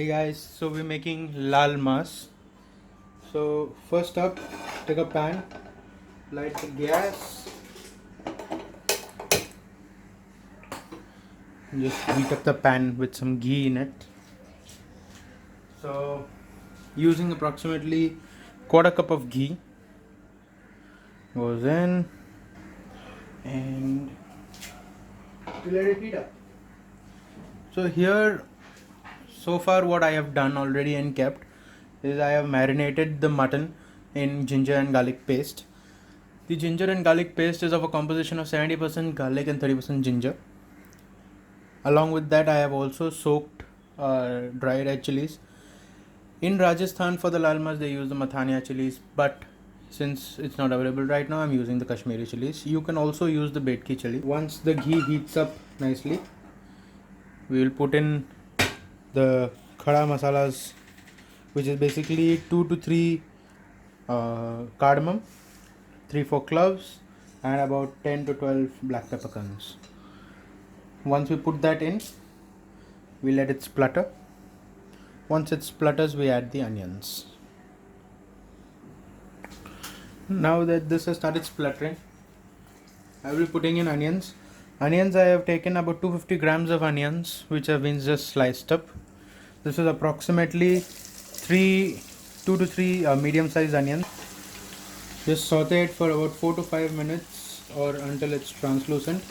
Hey guys, so we're making lal mas. So first up, take a pan, light the gas, just heat up the pan with some ghee in it. So using approximately quarter cup of ghee goes in and we let it heat up. So here, so far what I have done already and kept is I have marinated the mutton in ginger and garlic paste. The ginger and garlic paste is of a composition of 70% garlic and 30% ginger. Along with that, I have also soaked dry red chilies. In Rajasthan, for the lal mas, they use the Mathania chilies, but since it's not available right now, I'm using the Kashmiri chilies. You can also use the Betki chili. Once the ghee heats up nicely, we will put in the khada masalas, which is basically 2 to 3 cardamom, 3-4 cloves, and about 10 to 12 black peppercorns. Once we put that in, we let it splutter. Once it splutters, we add the onions. Now that this has started spluttering, I will be putting in onions. Onions, I have taken about 250 grams of onions, which have been just sliced up. This is approximately 2 to 3 medium-sized onions. Just saute it for about 4 to 5 minutes or until it's translucent.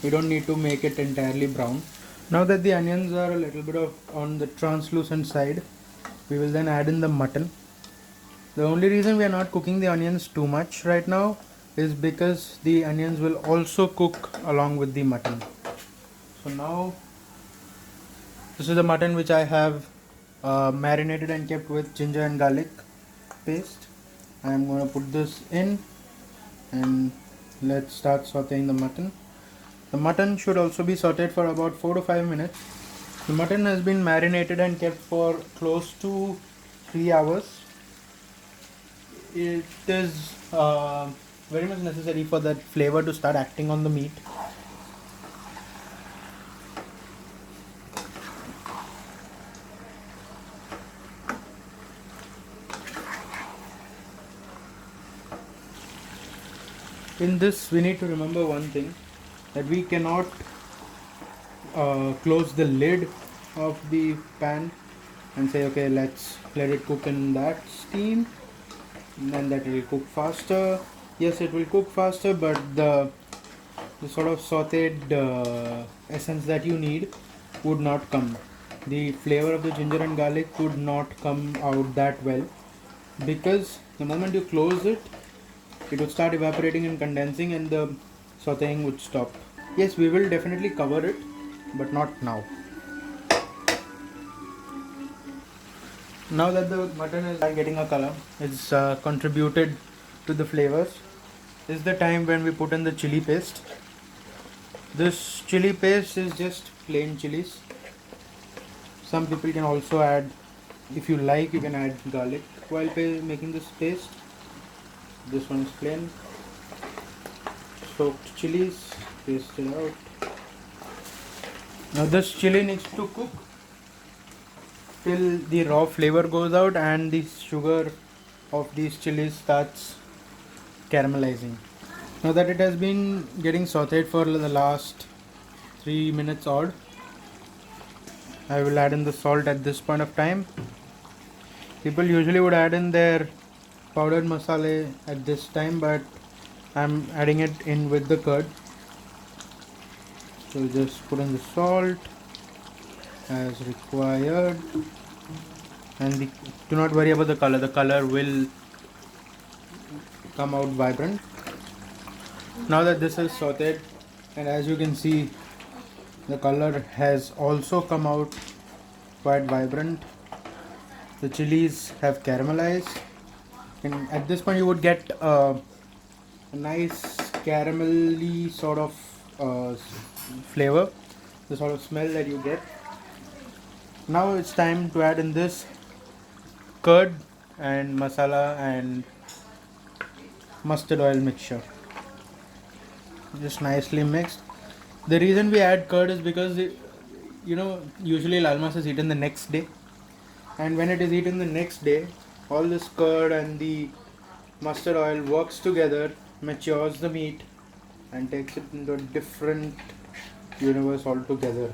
We don't need to make it entirely brown. Now that the onions are a little bit on the translucent side, we will then add in the mutton. The only reason we are not cooking the onions too much right now is because the onions will also cook along with the mutton. So now this is the mutton which I have marinated and kept with ginger and garlic paste. I am going to put this in and let's start sauteing the mutton. The mutton should also be sauteed for about 4 to 5 minutes. The mutton has been marinated and kept for close to 3 hours. It is very much necessary for that flavor to start acting on the meat. In this, we need to remember one thing, that we cannot close the lid of the pan and say okay, let's let it cook in that steam and then that will cook faster. Yes, it will cook faster, but the sort of sauteed essence that you need would not come. The flavor of the ginger and garlic would not come out that well, because the moment you close it, it would start evaporating and condensing and the sauteing would stop. Yes, we will definitely cover it, but not now. Now that the mutton is getting a color, it's contributed to the flavors, is the time when we put in the chili paste. This chili paste is just plain chilies. Some people can also add, if you like, you can add garlic while making this paste. This one is plain. Soaked chilies, paste it out. Now this chili needs to cook till the raw flavor goes out and the sugar of these chilies starts caramelizing. Now that it has been getting sauteed for the last 3 minutes odd, I will add in the salt at this point of time. People usually would add in their powdered masala at this time, but I'm adding it in with the curd. So just put in the salt as required, and do not worry about the color will come out vibrant. Now that this is sauteed, and as you can see, the color has also come out quite vibrant. The chilies have caramelized, and at this point you would get a nice caramelly sort of flavor, the sort of smell that you get. Now it's time to add in this curd and masala and mustard oil mixture. Just nicely mixed. The reason we add curd is because usually lal mas is eaten the next day, and when it is eaten the next day, all this curd and the mustard oil works together, matures the meat, and takes it into a different universe altogether.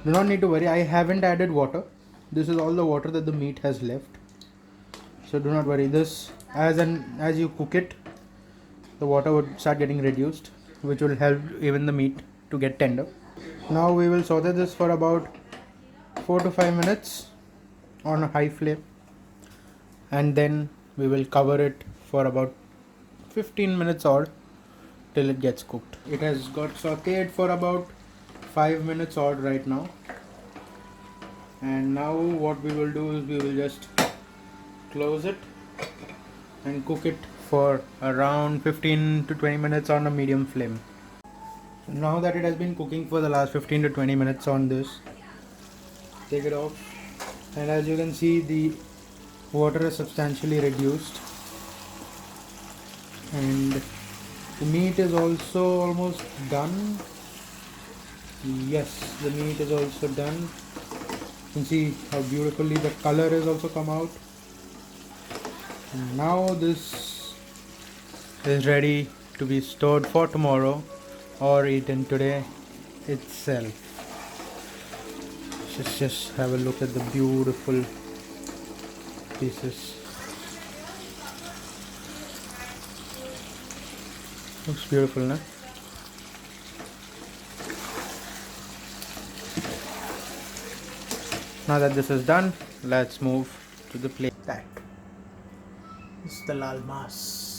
Do not need to worry, I haven't added water. This is all the water that the meat has left. So do not worry. This, as you cook it, the water would start getting reduced, which will help even the meat to get tender. Now we will saute this for about 4 to 5 minutes on a high flame, and then we will cover it for about 15 minutes odd till it gets cooked. It has got sauteed for about 5 minutes odd right now, and now what we will do is we will just close it and cook it for around 15 to 20 minutes on a medium flame. So now that it has been cooking for the last 15 to 20 minutes on this, take it off, and as you can see the water is substantially reduced, and the meat is also almost done. Yes, the meat is also done. You can see how beautifully the color has also come out. Now this is ready to be stored for tomorrow or eaten today itself. Just have a look at the beautiful pieces. Looks beautiful, na? Now that this is done, let's move to the plate. That is the lal mas.